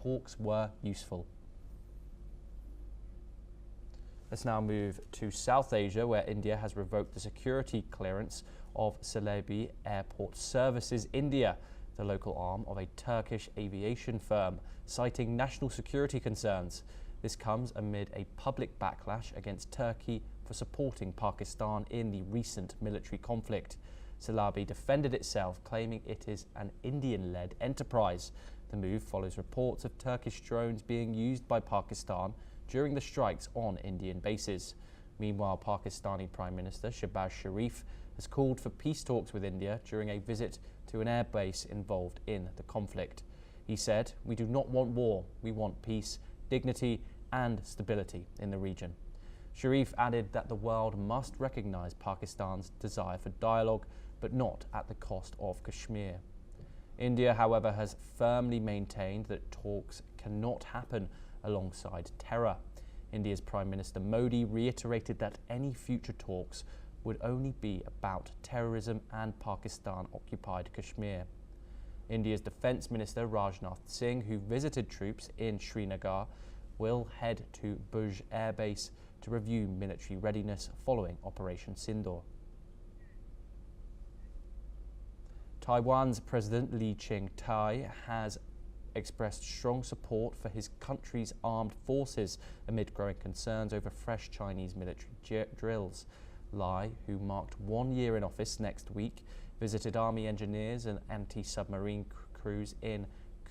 talks were useful. Let's now move to South Asia, where India has revoked the security clearance of Celebi Airport Services India, the local arm of a Turkish aviation firm, citing national security concerns. This comes amid a public backlash against Turkey for supporting Pakistan in the recent military conflict. Celebi defended itself, claiming it is an Indian-led enterprise. The move follows reports of Turkish drones being used by Pakistan during the strikes on Indian bases. Meanwhile, Pakistani Prime Minister Shehbaz Sharif has called for peace talks with India during a visit to an air base involved in the conflict. He said, "We do not want war, we want peace, dignity and stability in the region." Sharif added that the world must recognise Pakistan's desire for dialogue, but not at the cost of Kashmir. India, however, has firmly maintained that talks cannot happen alongside terror. India's Prime Minister Modi reiterated that any future talks would only be about terrorism and Pakistan-occupied Kashmir. India's Defence Minister Rajnath Singh, who visited troops in Srinagar, will head to Bhuj Air Base to review military readiness following Operation Sindoor. Taiwan's President Lee Ching-tai has expressed strong support for his country's armed forces amid growing concerns over fresh Chinese military drills. Lai, who marked 1 year in office next week, visited Army engineers and anti-submarine crews in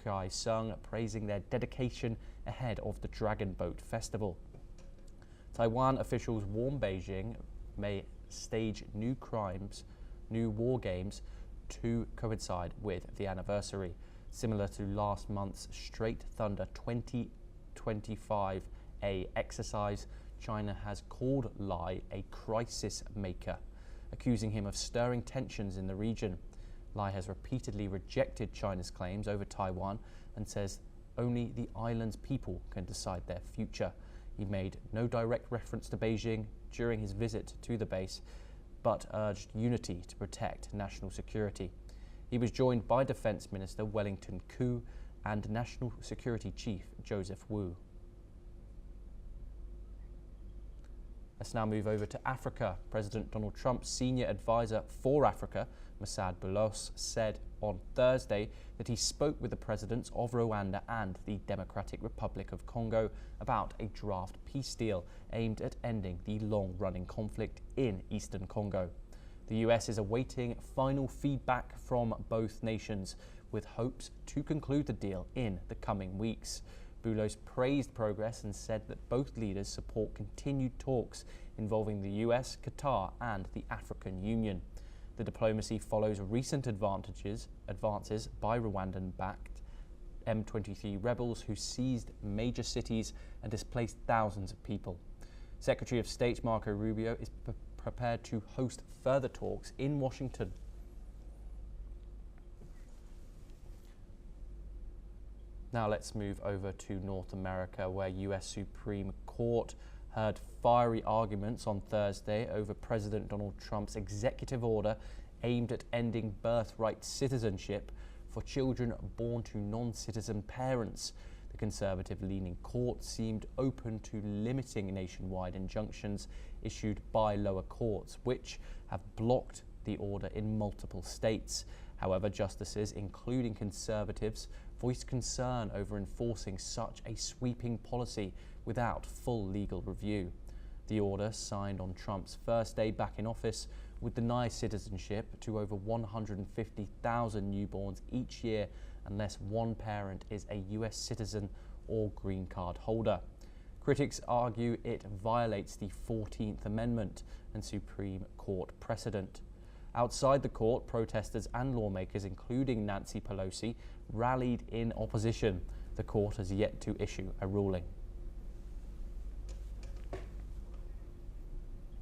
Kaesong, praising their dedication ahead of the Dragon Boat Festival. Taiwan officials warn Beijing may stage new war games to coincide with the anniversary. Similar to last month's Straight Thunder 2025A exercise, China has called Lai a crisis maker, accusing him of stirring tensions in the region. Lai has repeatedly rejected China's claims over Taiwan and says only the island's people can decide their future. He made no direct reference to Beijing during his visit to the base, but urged unity to protect national security. He was joined by Defence Minister Wellington Koo and National Security Chief Joseph Wu. Let's now move over to Africa. President Donald Trump's senior advisor for Africa, Masad Boulos, said on Thursday that he spoke with the presidents of Rwanda and the Democratic Republic of Congo about a draft peace deal aimed at ending the long-running conflict in eastern Congo. The US is awaiting final feedback from both nations, with hopes to conclude the deal in the coming weeks. Boulos praised progress and said that both leaders support continued talks involving the US, Qatar and the African Union. The diplomacy follows recent advances by Rwandan-backed M23 rebels who seized major cities and displaced thousands of people. Secretary of State Marco Rubio is prepared to host further talks in Washington. Now let's move over to North America, where US Supreme Court heard fiery arguments on Thursday over President Donald Trump's executive order aimed at ending birthright citizenship for children born to non-citizen parents. The conservative-leaning court seemed open to limiting nationwide injunctions issued by lower courts, which have blocked the order in multiple states. However, justices, including conservatives, voiced concern over enforcing such a sweeping policy without full legal review. The order, signed on Trump's first day back in office, would deny citizenship to over 150,000 newborns each year unless one parent is a US citizen or green card holder. Critics argue it violates the 14th Amendment and Supreme Court precedent. Outside the court, protesters and lawmakers, including Nancy Pelosi, rallied in opposition. The court has yet to issue a ruling.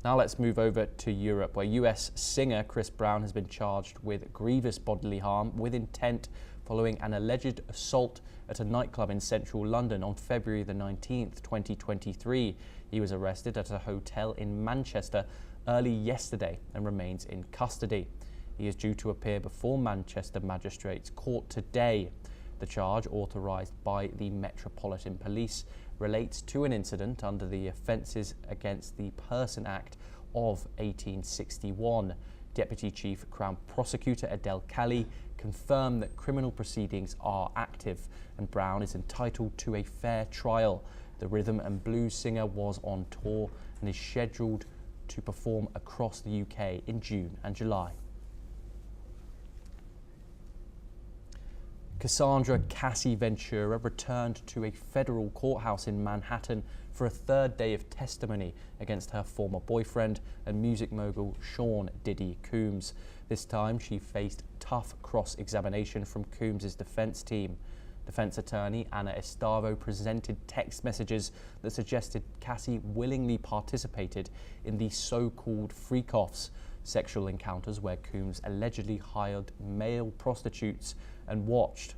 Now let's move over to Europe, where US singer Chris Brown has been charged with grievous bodily harm with intent following an alleged assault at a nightclub in central London on February the 19th, 2023. He was arrested at a hotel in Manchester early yesterday and remains in custody. He is due to appear before Manchester Magistrates Court today. The charge, authorised by the Metropolitan Police, relates to an incident under the Offences Against the Person Act of 1861. Deputy Chief Crown Prosecutor Adele Kali confirmed that criminal proceedings are active and Brown is entitled to a fair trial. The rhythm and blues singer was on tour and is scheduled to perform across the UK in June and July. Cassandra Cassie Ventura returned to a federal courthouse in Manhattan for a third day of testimony against her former boyfriend and music mogul Sean Diddy Combs. This time she faced tough cross-examination from Combs' defense team. Defense attorney Anna Estavo presented text messages that suggested Cassie willingly participated in the so-called freak-offs, sexual encounters where Combs allegedly hired male prostitutes and watched.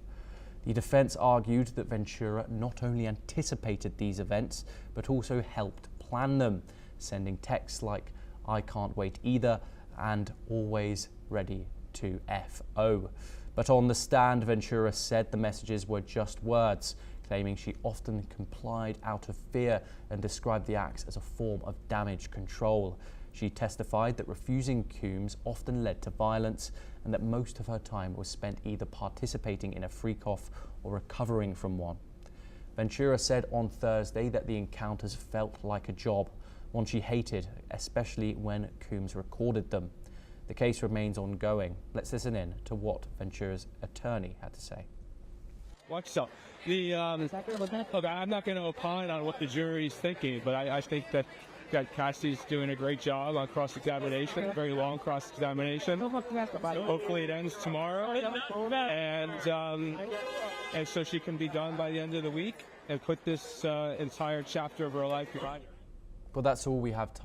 The defense argued that Ventura not only anticipated these events, but also helped plan them, sending texts like, "I can't wait either," and "always ready to FO." But on the stand, Ventura said the messages were just words, claiming she often complied out of fear and described the acts as a form of damage control. She testified that refusing Combs often led to violence and that most of her time was spent either participating in a freak-off or recovering from one. Ventura said on Thursday that the encounters felt like a job, one she hated, especially when Combs recorded them. The case remains ongoing. Let's listen in to what Ventura's attorney had to say. What's up? Look, I'm not going to opine on what the jury's thinking, but I think that Cassie's doing a great job on cross-examination, a very long cross-examination. Hopefully it ends tomorrow, and so she can be done by the end of the week and put this entire chapter of her life behind her. Well, that's all we have time